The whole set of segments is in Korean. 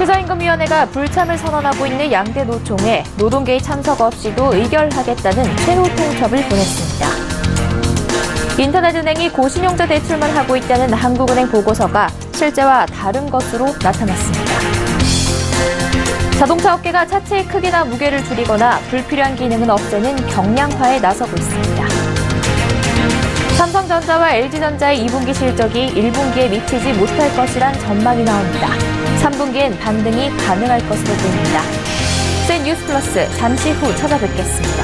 최저임금위원회가 불참을 선언하고 있는 양대 노총에 노동계의 참석 없이도 의결하겠다는 최후 통첩을 보냈습니다. 인터넷은행이 고신용자 대출만 하고 있다는 한국은행 보고서가 실제와 다른 것으로 나타났습니다. 자동차 업계가 차체의 크기나 무게를 줄이거나 불필요한 기능은 없애는 경량화에 나서고 있습니다. 삼성전자와 LG전자의 2분기 실적이 1분기에 미치지 못할 것이란 전망이 나옵니다. 3분기엔 반등이 가능할 것으로 보입니다. 센 뉴스 플러스 잠시 후 찾아뵙겠습니다.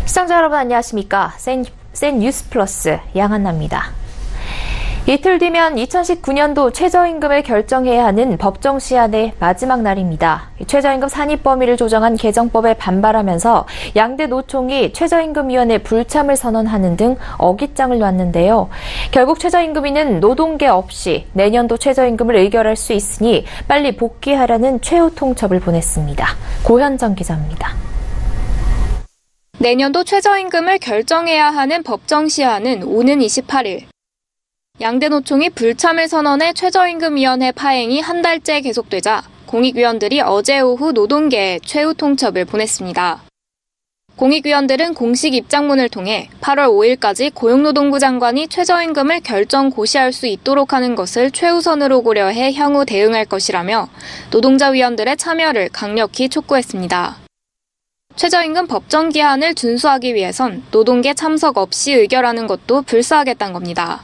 시청자 여러분 안녕하십니까? 센 뉴스 플러스 양한나입니다. 이틀 뒤면 2019년도 최저임금을 결정해야 하는 법정 시한의 마지막 날입니다. 최저임금 산입 범위를 조정한 개정법에 반발하면서 양대 노총이 최저임금위원회 불참을 선언하는 등 어깃장을 놨는데요. 결국 최저임금위는 노동계 없이 내년도 최저임금을 의결할 수 있으니 빨리 복귀하라는 최후 통첩을 보냈습니다. 고현정 기자입니다. 내년도 최저임금을 결정해야 하는 법정 시한은 오는 28일. 양대 노총이 불참을 선언해 최저임금위원회 파행이 한 달째 계속되자 공익위원들이 어제 오후 노동계에 최후 통첩을 보냈습니다. 공익위원들은 공식 입장문을 통해 8월 5일까지 고용노동부 장관이 최저임금을 결정 고시할 수 있도록 하는 것을 최우선으로 고려해 향후 대응할 것이라며 노동자 위원들의 참여를 강력히 촉구했습니다. 최저임금 법정 기한을 준수하기 위해선 노동계 참석 없이 의결하는 것도 불사하겠다는 겁니다.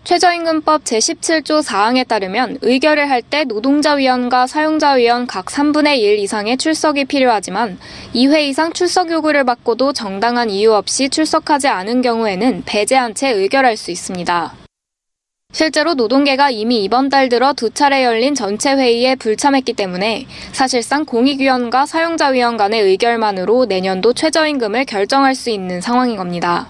최저임금법 제17조 4항에 따르면 의결을 할 때 노동자위원과 사용자위원 각 3분의 1 이상의 출석이 필요하지만 2회 이상 출석 요구를 받고도 정당한 이유 없이 출석하지 않은 경우에는 배제한 채 의결할 수 있습니다. 실제로 노동계가 이미 이번 달 들어 2차례 열린 전체 회의에 불참했기 때문에 사실상 공익위원과 사용자위원 간의 의결만으로 내년도 최저임금을 결정할 수 있는 상황인 겁니다.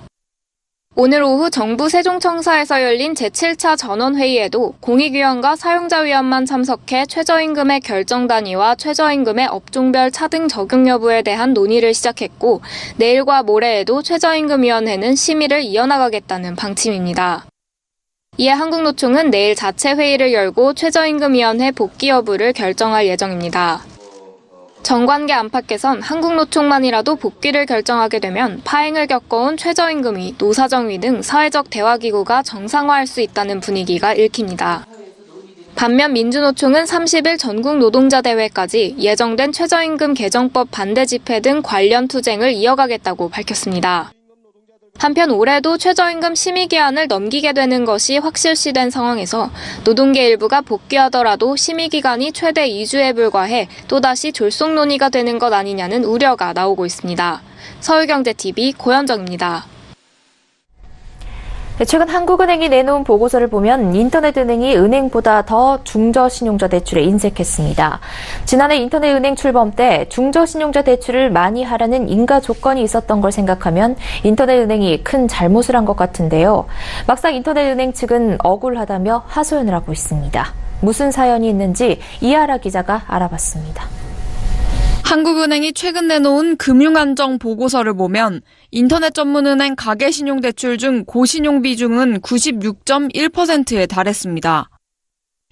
오늘 오후 정부 세종청사에서 열린 제7차 전원회의에도 공익위원과 사용자위원만 참석해 최저임금의 결정 단위와 최저임금의 업종별 차등 적용 여부에 대한 논의를 시작했고 내일과 모레에도 최저임금위원회는 심의를 이어나가겠다는 방침입니다. 이에 한국노총은 내일 자체 회의를 열고 최저임금위원회 복귀 여부를 결정할 예정입니다. 정관계 안팎에선 한국노총만이라도 복귀를 결정하게 되면 파행을 겪어온 최저임금위, 노사정위 등 사회적 대화기구가 정상화할 수 있다는 분위기가 읽힙니다. 반면 민주노총은 30일 전국노동자대회까지 예정된 최저임금 개정법 반대 집회 등 관련 투쟁을 이어가겠다고 밝혔습니다. 한편 올해도 최저임금 심의 기한을 넘기게 되는 것이 확실시된 상황에서 노동계 일부가 복귀하더라도 심의 기간이 최대 2주에 불과해 또다시 졸속 논의가 되는 것 아니냐는 우려가 나오고 있습니다. 서울경제TV 고현정입니다. 최근 한국은행이 내놓은 보고서를 보면 인터넷은행이 은행보다 더 중저신용자 대출에 인색했습니다. 지난해 인터넷은행 출범 때 중저신용자 대출을 많이 하라는 인가 조건이 있었던 걸 생각하면 인터넷은행이 큰 잘못을 한 것 같은데요. 막상 인터넷은행 측은 억울하다며 하소연을 하고 있습니다. 무슨 사연이 있는지 이하라 기자가 알아봤습니다. 한국은행이 최근 내놓은 금융안정 보고서를 보면 인터넷 전문은행 가계신용대출 중 고신용 비중은 96.1%에 달했습니다.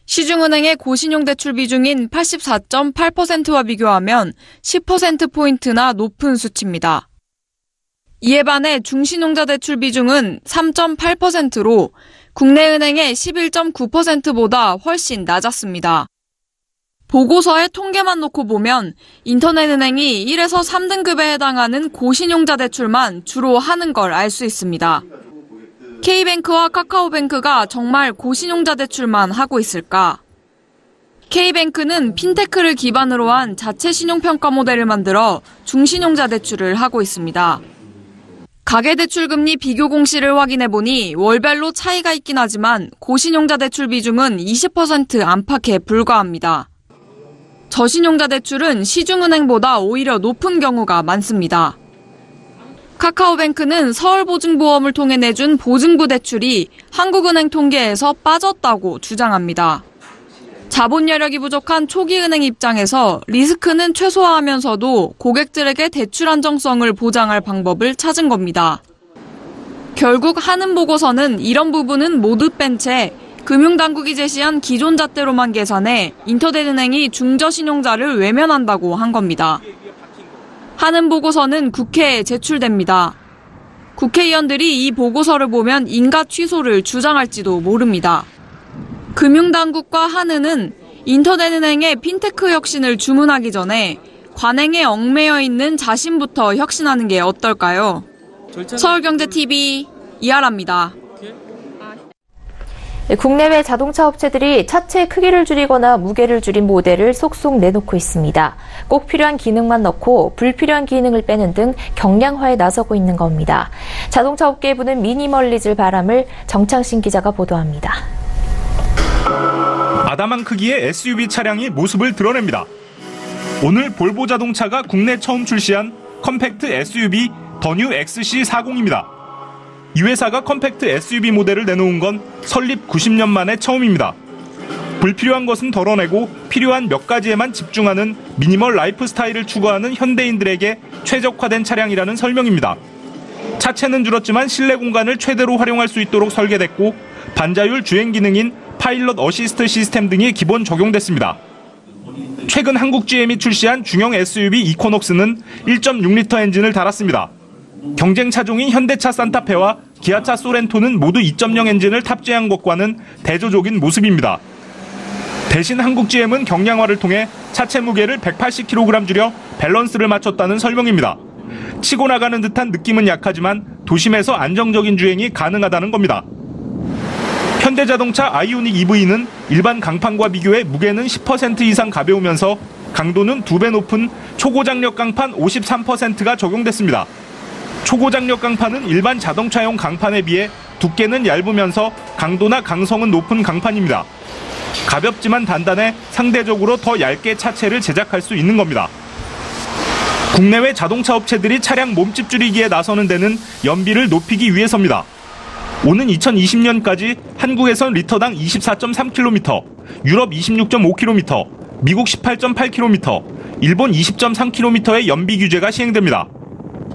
시중은행의 고신용대출 비중인 84.8%와 비교하면 10%포인트나 높은 수치입니다. 이에 반해 중신용자 대출 비중은 3.8%로 국내 은행의 11.9%보다 훨씬 낮았습니다. 보고서의 통계만 놓고 보면 인터넷은행이 1에서 3등급에 해당하는 고신용자 대출만 주로 하는 걸 알 수 있습니다. K뱅크와 카카오뱅크가 정말 고신용자 대출만 하고 있을까? K뱅크는 핀테크를 기반으로 한 자체 신용평가 모델을 만들어 중신용자 대출을 하고 있습니다. 가계대출금리 비교 공시를 확인해보니 월별로 차이가 있긴 하지만 고신용자 대출 비중은 20% 안팎에 불과합니다. 저신용자 대출은 시중은행보다 오히려 높은 경우가 많습니다. 카카오뱅크는 서울보증보험을 통해 내준 보증부 대출이 한국은행 통계에서 빠졌다고 주장합니다. 자본 여력이 부족한 초기 은행 입장에서 리스크는 최소화하면서도 고객들에게 대출 안정성을 보장할 방법을 찾은 겁니다. 결국 한은보고서는 이런 부분은 모두 뺀 채 금융당국이 제시한 기존 잣대로만 계산해 인터넷은행이 중저신용자를 외면한다고 한 겁니다. 한은보고서는 국회에 제출됩니다. 국회의원들이 이 보고서를 보면 인가 취소를 주장할지도 모릅니다. 금융당국과 한은은 인터넷은행의 핀테크 혁신을 주문하기 전에 관행에 얽매여 있는 자신부터 혁신하는 게 어떨까요? 서울경제TV 이하라입니다. 국내외 자동차 업체들이 차체 크기를 줄이거나 무게를 줄인 모델을 속속 내놓고 있습니다. 꼭 필요한 기능만 넣고 불필요한 기능을 빼는 등 경량화에 나서고 있는 겁니다. 자동차 업계에 부는 미니멀리즘 바람을 정창신 기자가 보도합니다. 아담한 크기의 SUV 차량이 모습을 드러냅니다. 오늘 볼보 자동차가 국내 처음 출시한 컴팩트 SUV 더 뉴 XC40입니다. 이 회사가 컴팩트 SUV 모델을 내놓은 건 설립 90년 만에 처음입니다. 불필요한 것은 덜어내고 필요한 몇 가지에만 집중하는 미니멀 라이프 스타일을 추구하는 현대인들에게 최적화된 차량이라는 설명입니다. 차체는 줄었지만 실내 공간을 최대로 활용할 수 있도록 설계됐고 반자율 주행 기능인 파일럿 어시스트 시스템 등이 기본 적용됐습니다. 최근 한국 GM이 출시한 중형 SUV 이코녹스는 1.6리터 엔진을 달았습니다. 경쟁 차종인 현대차 산타페와 기아차 소렌토는 모두 2.0 엔진을 탑재한 것과는 대조적인 모습입니다. 대신 한국 GM은 경량화를 통해 차체 무게를 180kg 줄여 밸런스를 맞췄다는 설명입니다. 치고 나가는 듯한 느낌은 약하지만 도심에서 안정적인 주행이 가능하다는 겁니다. 현대자동차 아이오닉 EV는 일반 강판과 비교해 무게는 10% 이상 가벼우면서 강도는 2배 높은 초고장력 강판 53%가 적용됐습니다. 초고장력 강판은 일반 자동차용 강판에 비해 두께는 얇으면서 강도나 강성은 높은 강판입니다. 가볍지만 단단해 상대적으로 더 얇게 차체를 제작할 수 있는 겁니다. 국내외 자동차 업체들이 차량 몸집 줄이기에 나서는 데는 연비를 높이기 위해서입니다. 오는 2020년까지 한국에선 리터당 24.3km, 유럽 26.5km, 미국 18.8km, 일본 20.3km의 연비 규제가 시행됩니다.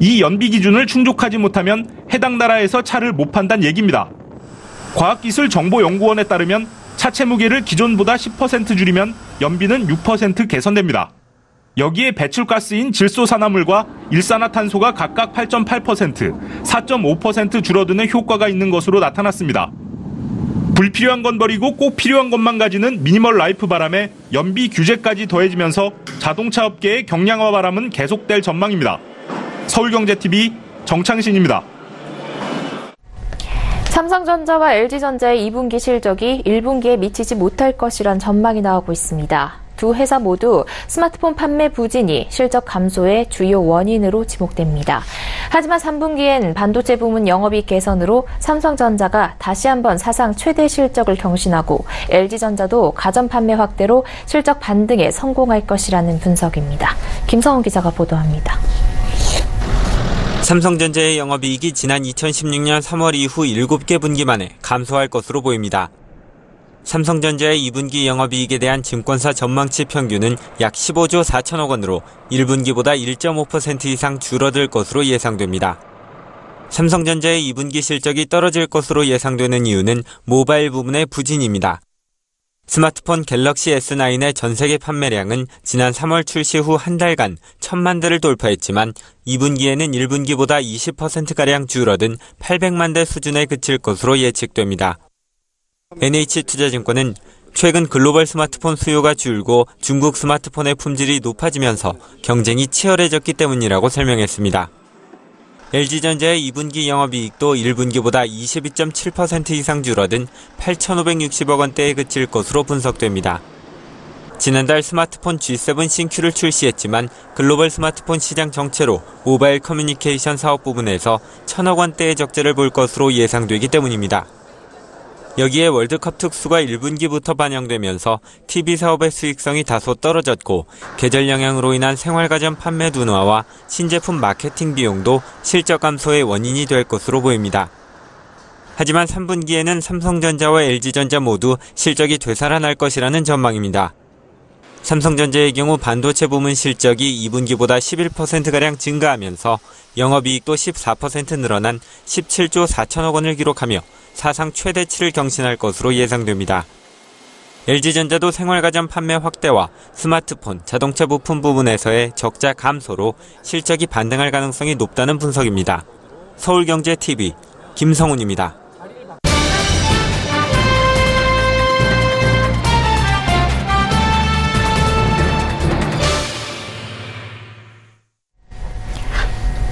이 연비 기준을 충족하지 못하면 해당 나라에서 차를 못 판다는 얘기입니다. 과학기술정보연구원에 따르면 차체 무게를 기존보다 10% 줄이면 연비는 6% 개선됩니다. 여기에 배출가스인 질소산화물과 일산화탄소가 각각 8.8%, 4.5% 줄어드는 효과가 있는 것으로 나타났습니다. 불필요한 건 버리고 꼭 필요한 것만 가지는 미니멀 라이프 바람에 연비 규제까지 더해지면서 자동차 업계의 경량화 바람은 계속될 전망입니다. 서울경제TV 정창신입니다. 삼성전자와 LG전자의 2분기 실적이 1분기에 미치지 못할 것이란 전망이 나오고 있습니다. 두 회사 모두 스마트폰 판매 부진이 실적 감소의 주요 원인으로 지목됩니다. 하지만 3분기엔 반도체 부문 영업이익 개선으로 삼성전자가 다시 한번 사상 최대 실적을 경신하고 LG전자도 가전 판매 확대로 실적 반등에 성공할 것이라는 분석입니다. 김성훈 기자가 보도합니다. 삼성전자의 영업이익이 지난 2016년 3월 이후 7개 분기 만에 감소할 것으로 보입니다. 삼성전자의 2분기 영업이익에 대한 증권사 전망치 평균은 약 15조 4천억 원으로 1분기보다 1.5% 이상 줄어들 것으로 예상됩니다. 삼성전자의 2분기 실적이 떨어질 것으로 예상되는 이유는 모바일 부문의 부진입니다. 스마트폰 갤럭시 S9의 전 세계 판매량은 지난 3월 출시 후 한 달간 1,000만 대를 돌파했지만 2분기에는 1분기보다 20%가량 줄어든 800만 대 수준에 그칠 것으로 예측됩니다. NH투자증권은 최근 글로벌 스마트폰 수요가 줄고 중국 스마트폰의 품질이 높아지면서 경쟁이 치열해졌기 때문이라고 설명했습니다. LG전자의 2분기 영업이익도 1분기보다 22.7% 이상 줄어든 8,560억 원대에 그칠 것으로 분석됩니다. 지난달 스마트폰 G7 신규를 출시했지만 글로벌 스마트폰 시장 정체로 모바일 커뮤니케이션 사업 부분에서 1,000억 원대의 적자를 볼 것으로 예상되기 때문입니다. 여기에 월드컵 특수가 1분기부터 반영되면서 TV 사업의 수익성이 다소 떨어졌고 계절 영향으로 인한 생활가전 판매 둔화와 신제품 마케팅 비용도 실적 감소의 원인이 될 것으로 보입니다. 하지만 3분기에는 삼성전자와 LG전자 모두 실적이 되살아날 것이라는 전망입니다. 삼성전자의 경우 반도체 부문 실적이 2분기보다 11%가량 증가하면서 영업이익도 14% 늘어난 17조 4천억 원을 기록하며 사상 최대치를 경신할 것으로 예상됩니다. LG전자도 생활가전 판매 확대와 스마트폰, 자동차 부품 부분에서의 적자 감소로 실적이 반등할 가능성이 높다는 분석입니다. 서울경제TV 김성훈입니다.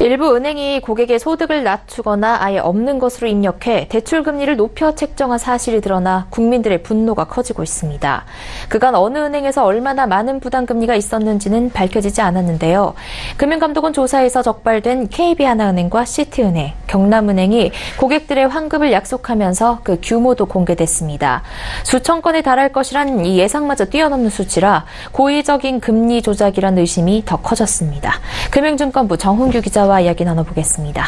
일부 은행이 고객의 소득을 낮추거나 아예 없는 것으로 입력해 대출 금리를 높여 책정한 사실이 드러나 국민들의 분노가 커지고 있습니다. 그간 어느 은행에서 얼마나 많은 부담금리가 있었는지는 밝혀지지 않았는데요. 금융감독원 조사에서 적발된 KB하나은행과 시티은행, 경남은행이 고객들의 환급을 약속하면서 그 규모도 공개됐습니다. 수천 건에 달할 것이란 이 예상마저 뛰어넘는 수치라 고의적인 금리 조작이란 의심이 더 커졌습니다. 금융증권부 정훈규 기자와 이야기 나눠보겠습니다.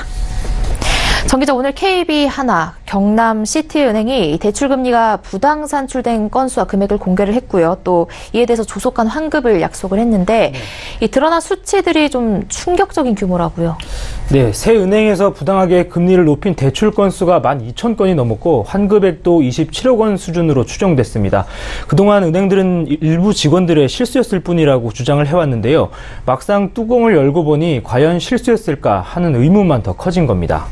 정 기자, 오늘 KB하나, 경남 시티은행이 대출금리가 부당 산출된 건수와 금액을 공개를 했고요. 또 이에 대해서 조속한 환급을 약속을 했는데 이 드러난 수치들이 좀 충격적인 규모라고요. 네, 새 은행에서 부당하게 금리를 높인 대출 건수가 12,000건이 넘었고 환급액도 27억 원 수준으로 추정됐습니다. 그동안 은행들은 일부 직원들의 실수였을 뿐이라고 주장을 해왔는데요. 막상 뚜껑을 열고 보니 과연 실수였을까 하는 의문만 더 커진 겁니다.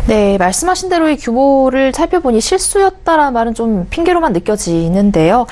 네, 말씀하신 대로 이 규모를 살펴보니 실수였다라는 말은 좀 핑계로만 느껴지는데요.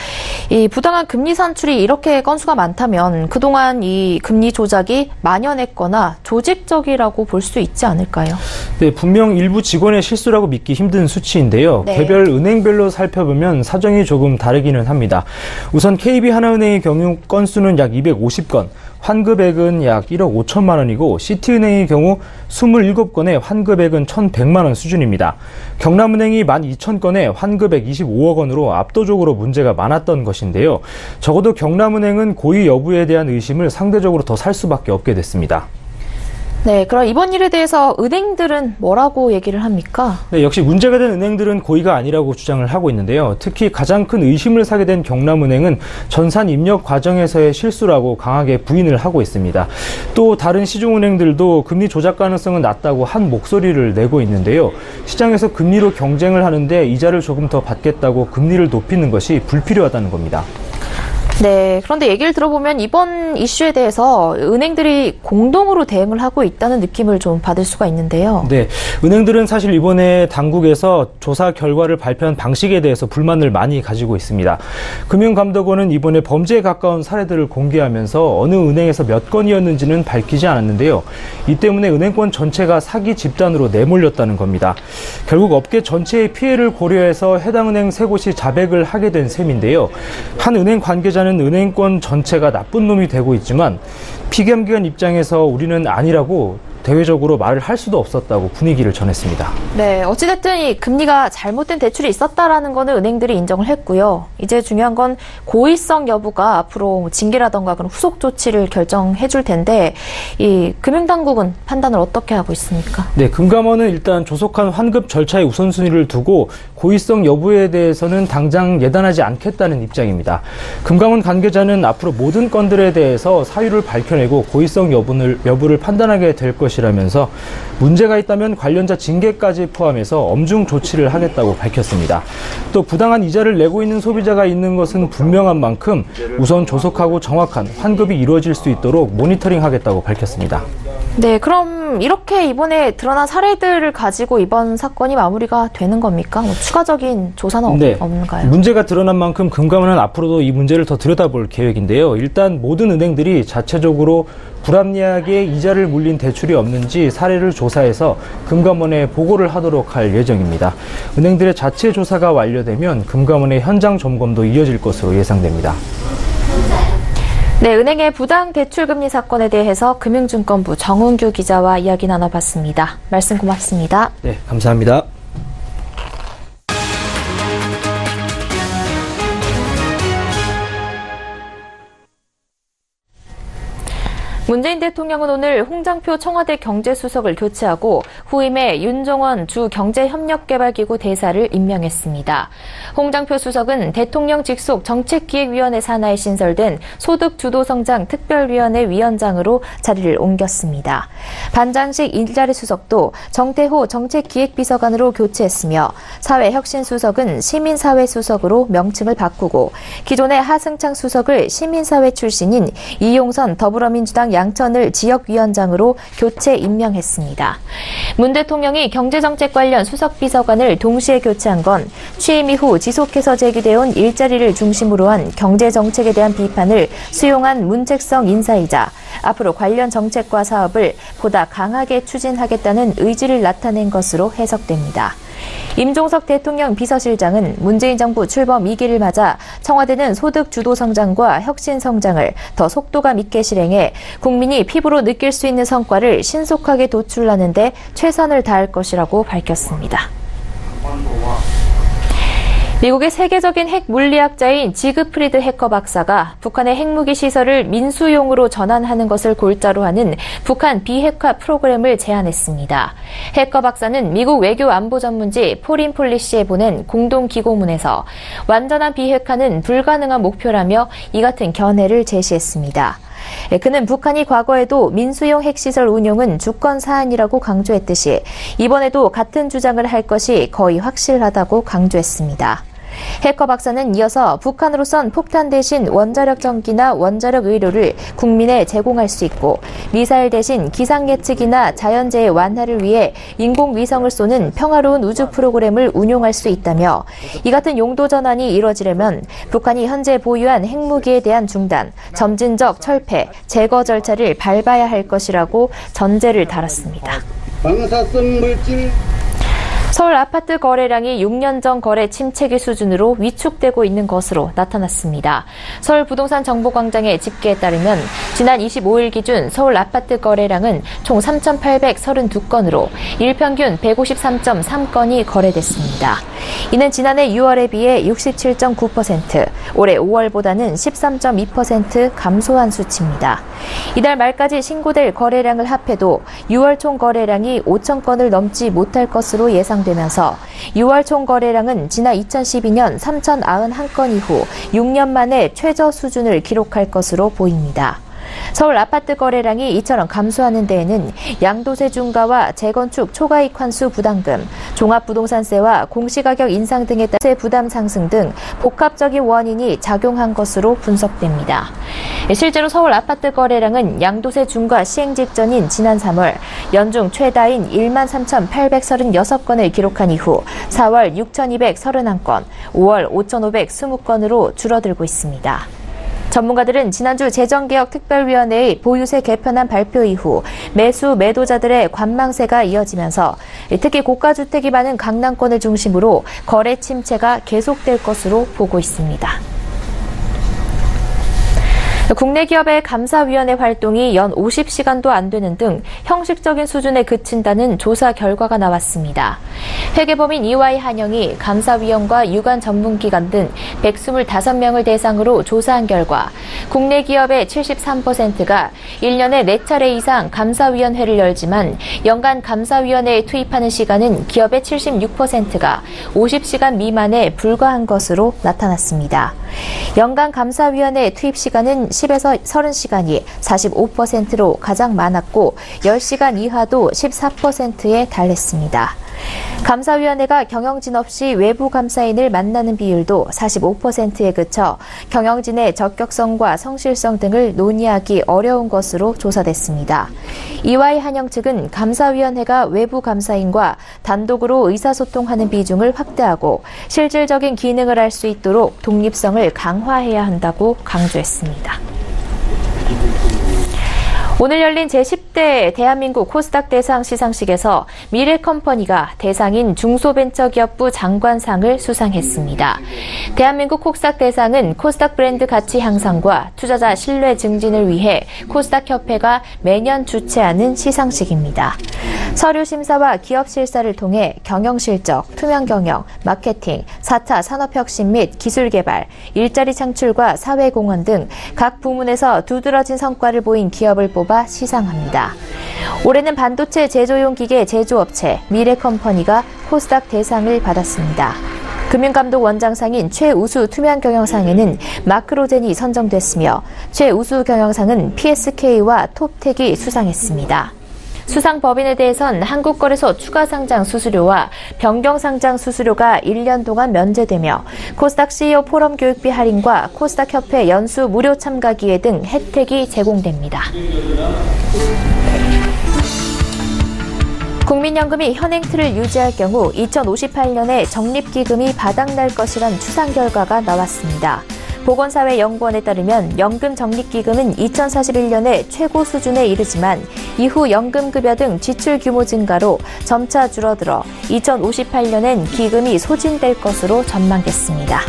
이 부당한 금리 산출이 이렇게 건수가 많다면 그동안 이 금리 조작이 만연했거나 조직적이라고 볼 수 있지 않을까요? 네, 분명 일부 직원의 실수라고 믿기 힘든 수치인데요. 네. 개별 은행별로 살펴보면 사정이 조금 다르기는 합니다. 우선 KB하나은행의 경우 건수는 약 250건, 환급액은 약 1억 5천만 원이고 시티은행의 경우 27건에 환급액은 1,100만 원 수준입니다. 경남은행이 12,000건에 환급액 25억 원으로 압도적으로 문제가 많았던 것인데요. 적어도 경남은행은 고의 여부에 대한 의심을 상대적으로 더 살 수밖에 없게 됐습니다. 네, 그럼 이번 일에 대해서 은행들은 뭐라고 얘기를 합니까? 네, 역시 문제가 된 은행들은 고의가 아니라고 주장을 하고 있는데요. 특히 가장 큰 의심을 사게 된 경남은행은 전산 입력 과정에서의 실수라고 강하게 부인을 하고 있습니다. 또 다른 시중은행들도 금리 조작 가능성은 낮다고 한 목소리를 내고 있는데요. 시장에서 금리로 경쟁을 하는데 이자를 조금 더 받겠다고 금리를 높이는 것이 불필요하다는 겁니다. 네, 그런데 얘기를 들어보면 이번 이슈에 대해서 은행들이 공동으로 대응을 하고 있다는 느낌을 좀 받을 수가 있는데요. 네, 은행들은 사실 이번에 당국에서 조사 결과를 발표한 방식에 대해서 불만을 많이 가지고 있습니다. 금융감독원은 이번에 범죄에 가까운 사례들을 공개하면서 어느 은행에서 몇 건이었는지는 밝히지 않았는데요. 이 때문에 은행권 전체가 사기 집단으로 내몰렸다는 겁니다. 결국 업계 전체의 피해를 고려해서 해당 은행 세 곳이 자백을 하게 된 셈인데요. 한 은행 관계자는 은행권 전체가 나쁜 놈이 되고 있지만 피감기관 입장에서 우리는 아니라고 대외적으로 말을 할 수도 없었다고 분위기를 전했습니다. 네, 어찌됐든 이 금리가 잘못된 대출이 있었다라는 거는 은행들이 인정을 했고요. 이제 중요한 건 고의성 여부가 앞으로 징계라던가 그런 후속 조치를 결정해 줄 텐데 이 금융당국은 판단을 어떻게 하고 있습니까? 네, 금감원은 일단 조속한 환급 절차의 우선순위를 두고 고의성 여부에 대해서는 당장 예단하지 않겠다는 입장입니다. 금감원 관계자는 앞으로 모든 건들에 대해서 사유를 밝혀내고 고의성 여부를 판단하게 될 것이라면서 문제가 있다면 관련자 징계까지 포함해서 엄중 조치를 하겠다고 밝혔습니다. 또 부당한 이자를 내고 있는 소비자가 있는 것은 분명한 만큼 우선 조속하고 정확한 환급이 이루어질 수 있도록 모니터링하겠다고 밝혔습니다. 네, 그럼 이렇게 이번에 드러난 사례들을 가지고 이번 사건이 마무리가 되는 겁니까? 뭐 추가적인 조사는 네, 없는가요? 문제가 드러난 만큼 금감원은 앞으로도 이 문제를 더 들여다볼 계획인데요. 일단 모든 은행들이 자체적으로 불합리하게 이자를 물린 대출이 없는지 사례를 조사해서 금감원에 보고를 하도록 할 예정입니다. 은행들의 자체 조사가 완료되면 금감원의 현장 점검도 이어질 것으로 예상됩니다. 네, 은행의 부당 대출금리 사건에 대해서 금융증권부 정은규 기자와 이야기 나눠봤습니다. 말씀 고맙습니다. 네, 감사합니다. 문재인 대통령은 오늘 홍장표 청와대 경제수석을 교체하고 후임에 윤종원 주 경제협력개발기구 대사를 임명했습니다. 홍장표 수석은 대통령 직속 정책기획위원회 산하에 신설된 소득주도성장 특별위원회 위원장으로 자리를 옮겼습니다. 반장식 일자리 수석도 정태호 정책기획비서관으로 교체했으며 사회혁신수석은 시민사회수석으로 명칭을 바꾸고 기존의 하승창 수석을 시민사회 출신인 이용선 더불어민주당 양천을 지역위원장으로 교체 임명했습니다. 문 대통령이 경제정책 관련 수석비서관을 동시에 교체한 건 취임 이후 지속해서 제기되어온 일자리를 중심으로 한 경제정책에 대한 비판을 수용한 문책성 인사이자 앞으로 관련 정책과 사업을 보다 강하게 추진하겠다는 의지를 나타낸 것으로 해석됩니다. 임종석 대통령 비서실장은 문재인 정부 출범 2기를 맞아 청와대는 소득 주도 성장과 혁신 성장을 더 속도감 있게 실행해 국민이 피부로 느낄 수 있는 성과를 신속하게 도출하는 데 최선을 다할 것이라고 밝혔습니다. 미국의 세계적인 핵 물리학자인 지그프리드 해커 박사가 북한의 핵무기 시설을 민수용으로 전환하는 것을 골자로 하는 북한 비핵화 프로그램을 제안했습니다. 해커 박사는 미국 외교 안보 전문지 포린 폴리시에 보낸 공동 기고문에서 완전한 비핵화는 불가능한 목표라며 이 같은 견해를 제시했습니다. 그는 북한이 과거에도 민수용 핵시설 운용은 주권 사안이라고 강조했듯이 이번에도 같은 주장을 할 것이 거의 확실하다고 강조했습니다. 해커 박사는 이어서 북한으로선 폭탄 대신 원자력 전기나 원자력 의료를 국민에 제공할 수 있고 미사일 대신 기상 예측이나 자연재해 완화를 위해 인공위성을 쏘는 평화로운 우주 프로그램을 운용할 수 있다며 이 같은 용도 전환이 이뤄지려면 북한이 현재 보유한 핵무기에 대한 중단, 점진적 철폐, 제거 절차를 밟아야 할 것이라고 전제를 달았습니다. 방사성 물질 서울 아파트 거래량이 6년 전 거래 침체기 수준으로 위축되고 있는 것으로 나타났습니다. 서울 부동산 정보광장의 집계에 따르면 지난 25일 기준 서울 아파트 거래량은 총 3,832건으로 일평균 153.3건이 거래됐습니다. 이는 지난해 6월에 비해 67.9%, 올해 5월보다는 13.2% 감소한 수치입니다. 이달 말까지 신고될 거래량을 합해도 6월 총 거래량이 5천 건을 넘지 못할 것으로 예상되면서 6월 총 거래량은 지난 2012년 3,091건 이후 6년 만에 최저 수준을 기록할 것으로 보입니다. 서울 아파트 거래량이 이처럼 감소하는 데에는 양도세 중과와 재건축 초과이익 환수 부담금, 종합부동산세와 공시가격 인상 등에 따른 세 부담 상승 등 복합적인 원인이 작용한 것으로 분석됩니다. 실제로 서울 아파트 거래량은 양도세 중과 시행 직전인 지난 3월 연중 최다인 13,836건을 기록한 이후 4월 6,231건, 5월 5,520건으로 줄어들고 있습니다. 전문가들은 지난주 재정개혁특별위원회의 보유세 개편안 발표 이후 매수 매도자들의 관망세가 이어지면서 특히 고가주택이 많은 강남권을 중심으로 거래 침체가 계속될 것으로 보고 있습니다. 국내 기업의 감사위원회 활동이 연 50시간도 안 되는 등 형식적인 수준에 그친다는 조사 결과가 나왔습니다. 회계법인 EY한영이 감사위원과 유관 전문기관 등 125명을 대상으로 조사한 결과 국내 기업의 73%가 1년에 4차례 이상 감사위원회를 열지만 연간 감사위원회에 투입하는 시간은 기업의 76%가 50시간 미만에 불과한 것으로 나타났습니다. 연간 감사위원회 투입 시간은 10에서 30시간이 45%로 가장 많았고 10시간 이하도 14%에 달했습니다. 감사위원회가 경영진 없이 외부 감사인을 만나는 비율도 45%에 그쳐 경영진의 적격성과 성실성 등을 논의하기 어려운 것으로 조사됐습니다. EY한영 측은 감사위원회가 외부 감사인과 단독으로 의사소통하는 비중을 확대하고 실질적인 기능을 할 수 있도록 독립성을 강화해야 한다고 강조했습니다. 오늘 열린 제10 제10대 대한민국 코스닥 대상 시상식에서 미래컴퍼니가 대상인 중소벤처기업부 장관상을 수상했습니다. 대한민국 코스닥 대상은 코스닥 브랜드 가치 향상과 투자자 신뢰 증진을 위해 코스닥협회가 매년 주최하는 시상식입니다. 서류 심사와 기업 실사를 통해 경영 실적, 투명 경영, 마케팅, 4차 산업혁신 및 기술 개발, 일자리 창출과 사회 공헌 등 각 부문에서 두드러진 성과를 보인 기업을 뽑아 시상합니다. 올해는 반도체 제조용 기계 제조업체 미래컴퍼니가 코스닥 대상을 받았습니다. 금융감독 원장상인 최우수 투명 경영상에는 마크로젠이 선정됐으며 최우수 경영상은 PSK와 톱텍이 수상했습니다. 수상 법인에 대해선 한국거래소 추가상장 수수료와 변경상장 수수료가 1년 동안 면제되며 코스닥 CEO 포럼 교육비 할인과 코스닥협회 연수 무료 참가 기회 등 혜택이 제공됩니다. 국민연금이 현행 틀을 유지할 경우 2058년에 적립기금이 바닥날 것이란 추산 결과가 나왔습니다. 보건사회연구원에 따르면 연금 적립기금은 2041년에 최고 수준에 이르지만 이후 연금급여 등 지출 규모 증가로 점차 줄어들어 2058년엔 기금이 소진될 것으로 전망됐습니다.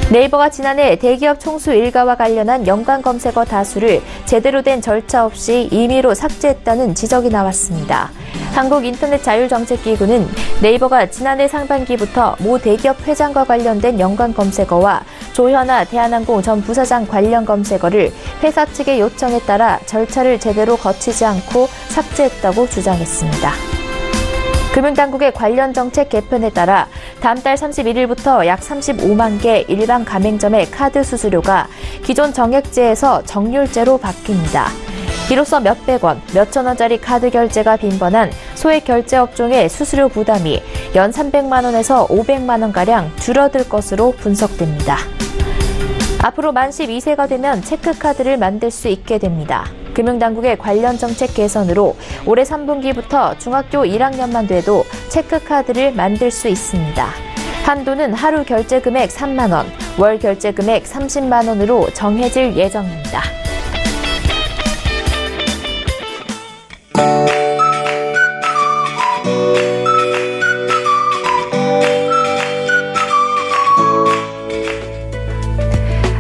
네이버가 지난해 대기업 총수 일가와 관련한 연관 검색어 다수를 제대로 된 절차 없이 임의로 삭제했다는 지적이 나왔습니다. 한국인터넷자율정책기구는 네이버가 지난해 상반기부터 모 대기업 회장과 관련된 연관 검색어와 조현아 대한항공 전 부사장 관련 검색어를 회사 측의 요청에 따라 절차를 제대로 거치지 않고 삭제했다고 주장했습니다. 금융당국의 관련 정책 개편에 따라 다음 달 31일부터 약 35만 개 일반 가맹점의 카드 수수료가 기존 정액제에서 정률제로 바뀝니다. 이로써 몇백 원, 몇천 원짜리 카드 결제가 빈번한 소액 결제 업종의 수수료 부담이 연 300만 원에서 500만 원가량 줄어들 것으로 분석됩니다. 앞으로 만 12세가 되면 체크카드를 만들 수 있게 됩니다. 금융당국의 관련 정책 개선으로 올해 3분기부터 중학교 1학년만 돼도 체크카드를 만들 수 있습니다. 한도는 하루 결제 금액 3만 원, 월 결제 금액 30만 원으로 정해질 예정입니다.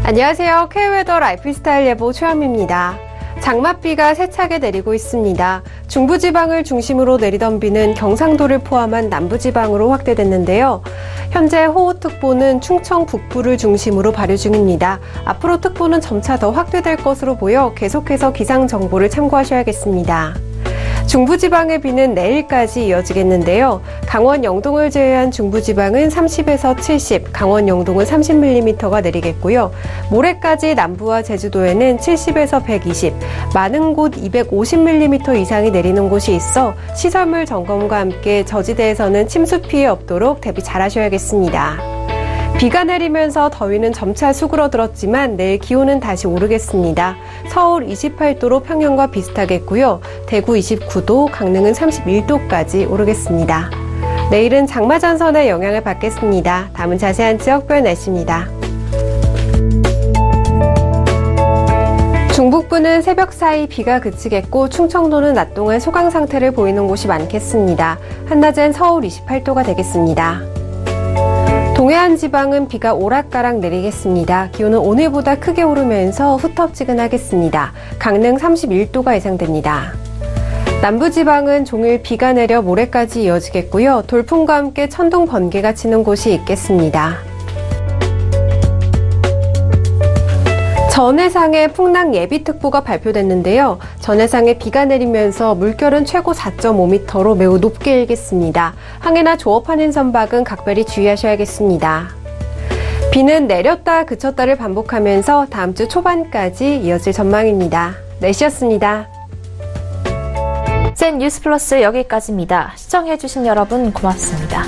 안녕하세요. K웨더 라이프스타일 예보 최현미입니다. 장맛비가 세차게 내리고 있습니다. 중부지방을 중심으로 내리던 비는 경상도를 포함한 남부지방으로 확대됐는데요. 현재 호우특보는 충청 북부를 중심으로 발효 중입니다. 앞으로 특보는 점차 더 확대될 것으로 보여 계속해서 기상정보를 참고하셔야겠습니다. 중부지방의 비는 내일까지 이어지겠는데요. 강원 영동을 제외한 중부지방은 30에서 70, 강원 영동은 30mm가 내리겠고요. 모레까지 남부와 제주도에는 70에서 120, 많은 곳 250mm 이상이 내리는 곳이 있어 시설물 점검과 함께 저지대에서는 침수 피해 없도록 대비 잘 하셔야겠습니다. 비가 내리면서 더위는 점차 수그러들었지만 내일 기온은 다시 오르겠습니다. 서울 28도로 평년과 비슷하겠고요. 대구 29도, 강릉은 31도까지 오르겠습니다. 내일은 장마전선의 영향을 받겠습니다. 다음은 자세한 지역별 날씨입니다. 중북부는 새벽 사이 비가 그치겠고 충청도는 낮 동안 소강 상태를 보이는 곳이 많겠습니다. 한낮엔 서울 28도가 되겠습니다. 동해안 지방은 비가 오락가락 내리겠습니다. 기온은 오늘보다 크게 오르면서 후텁지근하겠습니다. 강릉 31도가 예상됩니다. 남부지방은 종일 비가 내려 모레까지 이어지겠고요. 돌풍과 함께 천둥 번개가 치는 곳이 있겠습니다. 전해상에 풍랑 예비특보가 발표됐는데요. 전해상에 비가 내리면서 물결은 최고 4.5m로 매우 높게 일겠습니다. 항해나 조업하는 선박은 각별히 주의하셔야겠습니다. 비는 내렸다 그쳤다를 반복하면서 다음 주 초반까지 이어질 전망입니다. 날씨였습니다. 센 뉴스 플러스 여기까지입니다. 시청해주신 여러분 고맙습니다.